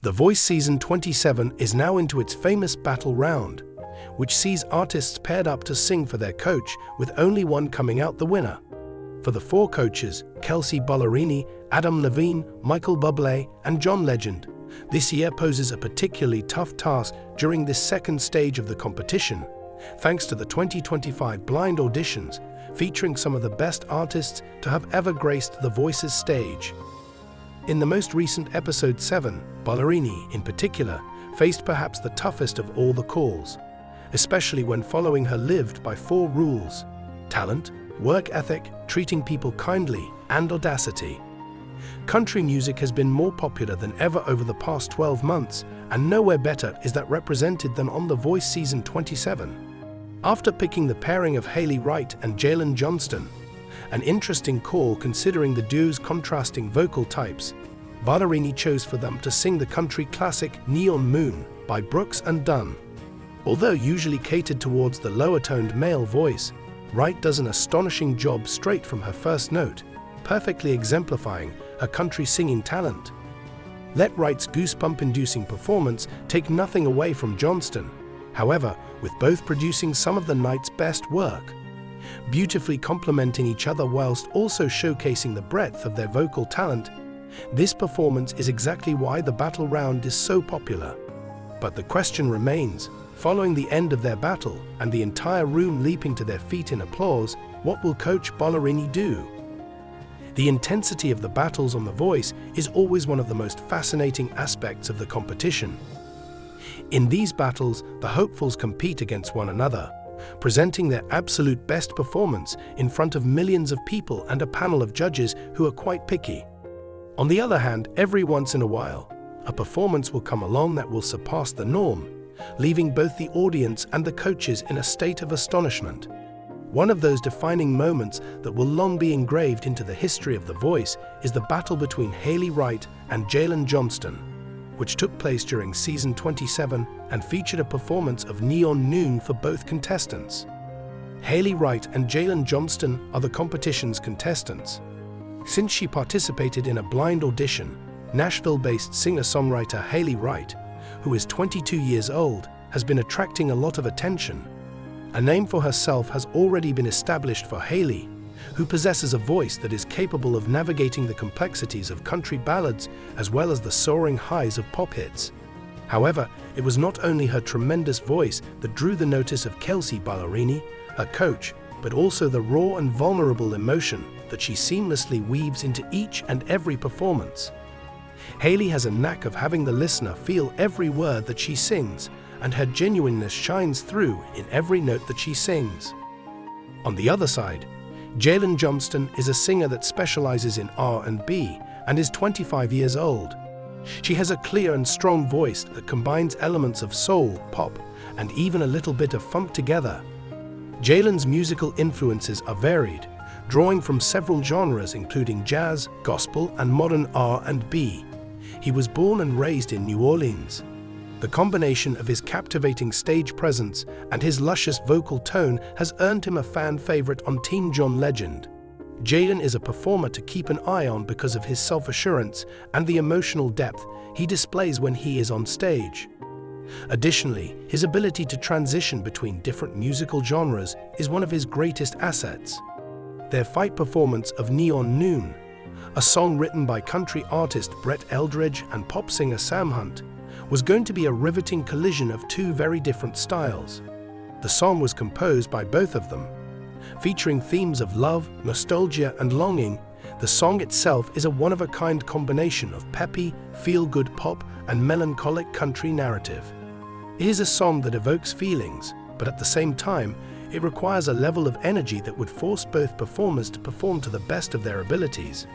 The Voice Season 27 is now into its famous battle round, which sees artists paired up to sing for their coach, with only one coming out the winner. For the four coaches, Kelsey Ballerini, Adam Levine, Michael Bublé, and John Legend, this year poses a particularly tough task during this second stage of the competition, thanks to the 2025 blind auditions, featuring some of the best artists to have ever graced The Voice's stage. In the most recent episode 7, Ballerini, in particular, faced perhaps the toughest of all the calls, especially when following her lived by 4 rules: talent, work ethic, treating people kindly, and audacity. Country music has been more popular than ever over the past 12 months, and nowhere better is that represented than on The Voice Season 27. After picking the pairing of Hailey Wright and Jaelen Johnston, an interesting call considering the duo's contrasting vocal types, Ballerini chose for them to sing the country classic Neon Moon by Brooks and Dunn. Although usually catered towards the lower-toned male voice, Wright does an astonishing job straight from her first note, perfectly exemplifying her country singing talent. Let Wright's goosebump-inducing performance take nothing away from Johnston, however, with both producing some of the night's best work, beautifully complementing each other whilst also showcasing the breadth of their vocal talent. This performance is exactly why the battle round is so popular. But the question remains, following the end of their battle and the entire room leaping to their feet in applause, what will Coach Ballerini do? The intensity of the battles on The Voice is always one of the most fascinating aspects of the competition. In these battles, the hopefuls compete against one another, presenting their absolute best performance in front of millions of people and a panel of judges who are quite picky. On the other hand, every once in a while, a performance will come along that will surpass the norm, leaving both the audience and the coaches in a state of astonishment. One of those defining moments that will long be engraved into the history of The Voice is the battle between Hailey Wright and Jaelen Johnston, which took place during Season 27 and featured a performance of Neon Moon for both contestants. Hailey Wright and Jaelen Johnston are the competition's contestants. Since she participated in a blind audition, Nashville-based singer-songwriter Hailey Wright, who is 22 years old, has been attracting a lot of attention. A name for herself has already been established for Hailey, who possesses a voice that is capable of navigating the complexities of country ballads as well as the soaring highs of pop hits. However, it was not only her tremendous voice that drew the notice of Kelsey Ballerini, her coach, but also the raw and vulnerable emotion that she seamlessly weaves into each and every performance. Hailey has a knack of having the listener feel every word that she sings, and her genuineness shines through in every note that she sings. On the other side, Jaelen Johnston is a singer that specializes in R&B and is 25 years old. She has a clear and strong voice that combines elements of soul, pop, and even a little bit of funk together. Jaelen's musical influences are varied, drawing from several genres including jazz, gospel, and modern R&B. He was born and raised in New Orleans. The combination of his captivating stage presence and his luscious vocal tone has earned him a fan favorite on Team John Legend. Jaelen is a performer to keep an eye on because of his self-assurance and the emotional depth he displays when he is on stage. Additionally, his ability to transition between different musical genres is one of his greatest assets. Their fight performance of Neon Moon, a song written by country artist Brett Eldridge and pop singer Sam Hunt, was going to be a riveting collision of two very different styles. The song was composed by both of them. Featuring themes of love, nostalgia, and longing, the song itself is a one-of-a-kind combination of peppy, feel-good pop and melancholic country narrative. It is a song that evokes feelings, but at the same time, it requires a level of energy that would force both performers to perform to the best of their abilities.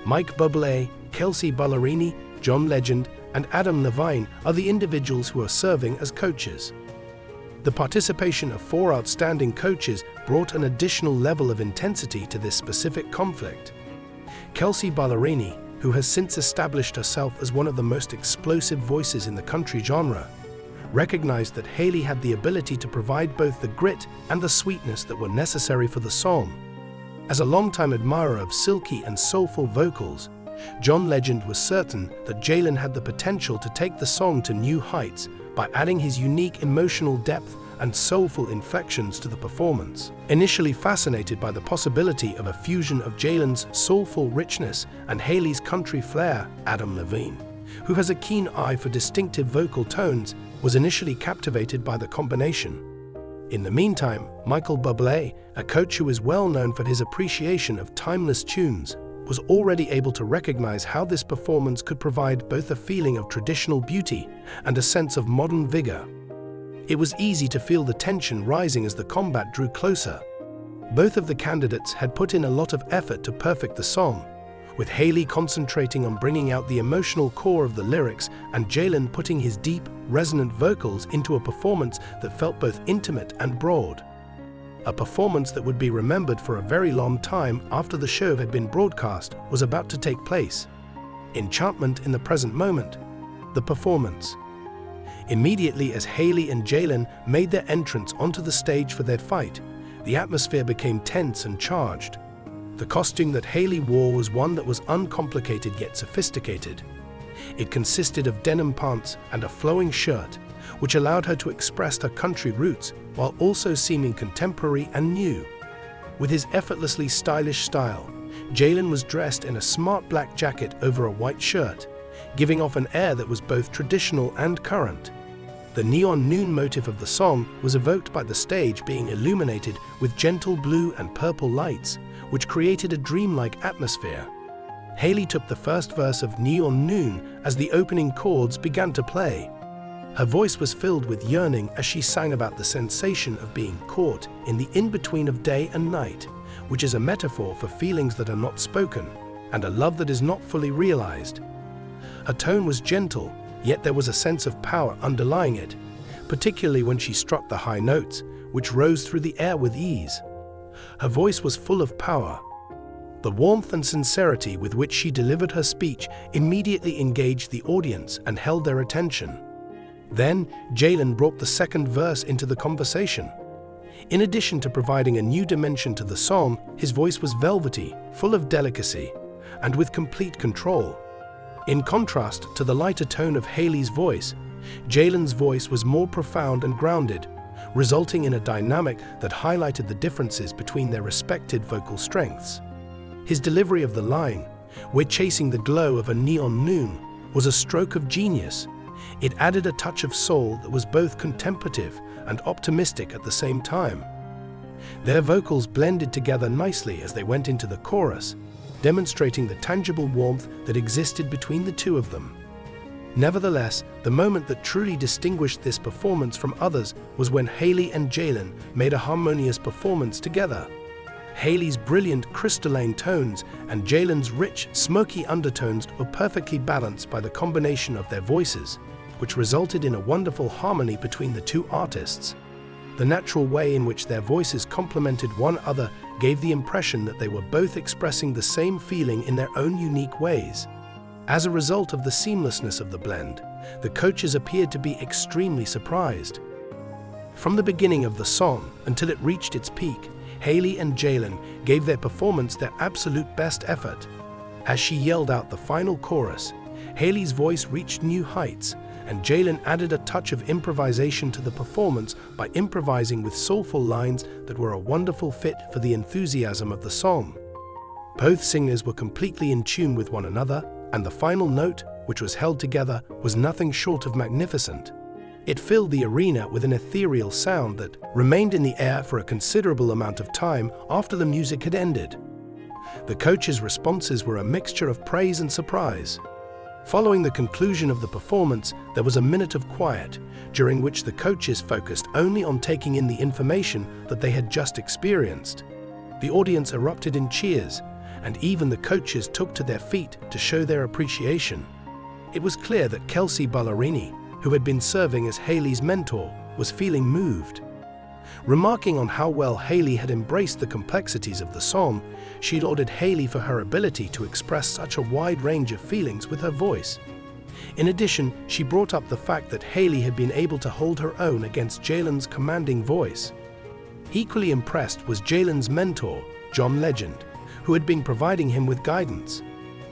Mike Bublé, Kelsey Ballerini, John Legend, and Adam Levine are the individuals who are serving as coaches. The participation of 4 outstanding coaches brought an additional level of intensity to this specific conflict. Kelsey Ballerini, who has since established herself as one of the most explosive voices in the country genre, recognized that Hailey had the ability to provide both the grit and the sweetness that were necessary for the song. As a longtime admirer of silky and soulful vocals, John Legend was certain that Jaelen had the potential to take the song to new heights by adding his unique emotional depth and soulful inflections to the performance. Initially fascinated by the possibility of a fusion of Jaelen's soulful richness and Hailey's country flair, Adam Levine, who has a keen eye for distinctive vocal tones, was initially captivated by the combination. In the meantime, Michael Bublé, a coach who is well known for his appreciation of timeless tunes, was already able to recognize how this performance could provide both a feeling of traditional beauty and a sense of modern vigor. It was easy to feel the tension rising as the combat drew closer. Both of the candidates had put in a lot of effort to perfect the song, with Hailey concentrating on bringing out the emotional core of the lyrics and Jaelen putting his deep, resonant vocals into a performance that felt both intimate and broad. A performance that would be remembered for a very long time after the show had been broadcast was about to take place. Enchantment in the present moment. The performance. Immediately as Hailey and Jaelen made their entrance onto the stage for their fight, the atmosphere became tense and charged. The costume that Hailey wore was one that was uncomplicated yet sophisticated. It consisted of denim pants and a flowing shirt, which allowed her to express her country roots while also seeming contemporary and new. With his effortlessly stylish style, Jaelen was dressed in a smart black jacket over a white shirt, giving off an air that was both traditional and current. The neon noon motif of the song was evoked by the stage being illuminated with gentle blue and purple lights, which created a dreamlike atmosphere. Hailey took the first verse of Neon Noon as the opening chords began to play. Her voice was filled with yearning as she sang about the sensation of being caught in the in-between of day and night, which is a metaphor for feelings that are not spoken and a love that is not fully realized. Her tone was gentle, yet there was a sense of power underlying it, particularly when she struck the high notes, which rose through the air with ease. Her voice was full of power. The warmth and sincerity with which she delivered her speech immediately engaged the audience and held their attention. Then, Jaelen brought the second verse into the conversation. In addition to providing a new dimension to the song, his voice was velvety, full of delicacy, and with complete control. In contrast to the lighter tone of Hailey's voice, Jaelen's voice was more profound and grounded, resulting in a dynamic that highlighted the differences between their respected vocal strengths. His delivery of the line, "We're chasing the glow of a neon noon," was a stroke of genius. It added a touch of soul that was both contemplative and optimistic at the same time. Their vocals blended together nicely as they went into the chorus, demonstrating the tangible warmth that existed between the two of them. Nevertheless, the moment that truly distinguished this performance from others was when Hailey and Jaelen made a harmonious performance together. Hailey's brilliant crystalline tones and Jaelen's rich, smoky undertones were perfectly balanced by the combination of their voices, which resulted in a wonderful harmony between the two artists. The natural way in which their voices complemented one another gave the impression that they were both expressing the same feeling in their own unique ways. As a result of the seamlessness of the blend, the coaches appeared to be extremely surprised. From the beginning of the song until it reached its peak, Hailey and Jaelen gave their performance their absolute best effort. As she yelled out the final chorus, Hailey's voice reached new heights, and Jaelen added a touch of improvisation to the performance by improvising with soulful lines that were a wonderful fit for the enthusiasm of the song. Both singers were completely in tune with one another, and the final note, which was held together, was nothing short of magnificent. It filled the arena with an ethereal sound that remained in the air for a considerable amount of time after the music had ended. The coaches' responses were a mixture of praise and surprise. Following the conclusion of the performance, there was a minute of quiet, during which the coaches focused only on taking in the information that they had just experienced. The audience erupted in cheers, and even the coaches took to their feet to show their appreciation. It was clear that Kelsey Ballerini, who had been serving as Hailey's mentor, was feeling moved. Remarking on how well Hailey had embraced the complexities of the song, she lauded Hailey for her ability to express such a wide range of feelings with her voice. In addition, she brought up the fact that Hailey had been able to hold her own against Jaelen's commanding voice. Equally impressed was Jaelen's mentor, John Legend, who had been providing him with guidance.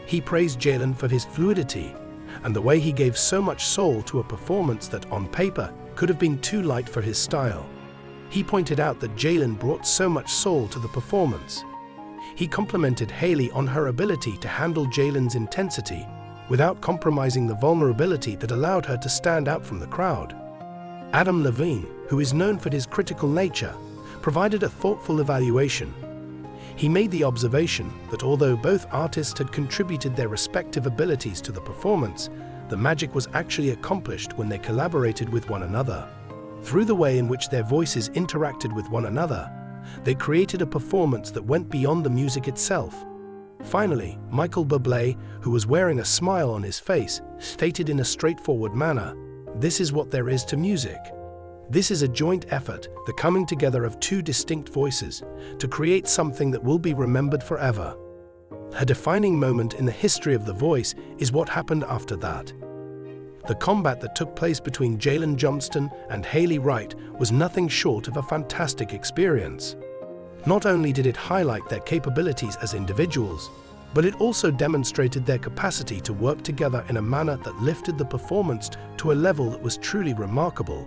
He praised Jaelen for his fluidity and the way he gave so much soul to a performance that, on paper, could have been too light for his style. He pointed out that Jaelen brought so much soul to the performance. He complimented Hailey on her ability to handle Jaelen's intensity without compromising the vulnerability that allowed her to stand out from the crowd. Adam Levine, who is known for his critical nature, provided a thoughtful evaluation. He made the observation that although both artists had contributed their respective abilities to the performance, the magic was actually accomplished when they collaborated with one another. Through the way in which their voices interacted with one another, they created a performance that went beyond the music itself. Finally, Michael Bublé, who was wearing a smile on his face, stated in a straightforward manner, "This is what there is to music." This is a joint effort, the coming together of two distinct voices, to create something that will be remembered forever. A defining moment in the history of The Voice is what happened after that. The combat that took place between Jaelen Johnston and Hailey Wright was nothing short of a fantastic experience. Not only did it highlight their capabilities as individuals, but it also demonstrated their capacity to work together in a manner that lifted the performance to a level that was truly remarkable.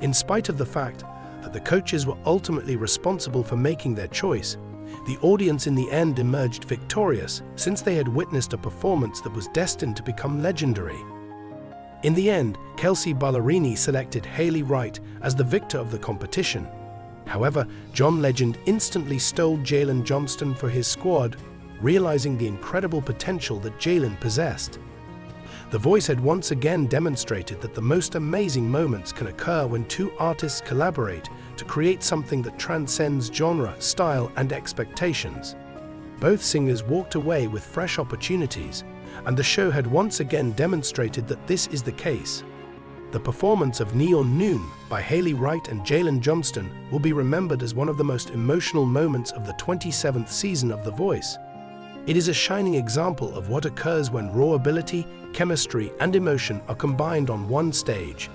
In spite of the fact that the coaches were ultimately responsible for making their choice, the audience in the end emerged victorious, since they had witnessed a performance that was destined to become legendary. In the end, Kelsey Ballerini selected Hailey Wright as the victor of the competition. However, John Legend instantly stole Jaelen Johnston for his squad, realizing the incredible potential that Jaelen possessed. The Voice had once again demonstrated that the most amazing moments can occur when two artists collaborate to create something that transcends genre, style, and expectations. Both singers walked away with fresh opportunities, and the show had once again demonstrated that this is the case. The performance of Neon Noon by Hailey Wright and Jaelen Johnston will be remembered as one of the most emotional moments of the 27th season of The Voice. It is a shining example of what occurs when raw ability, chemistry, and emotion are combined on one stage.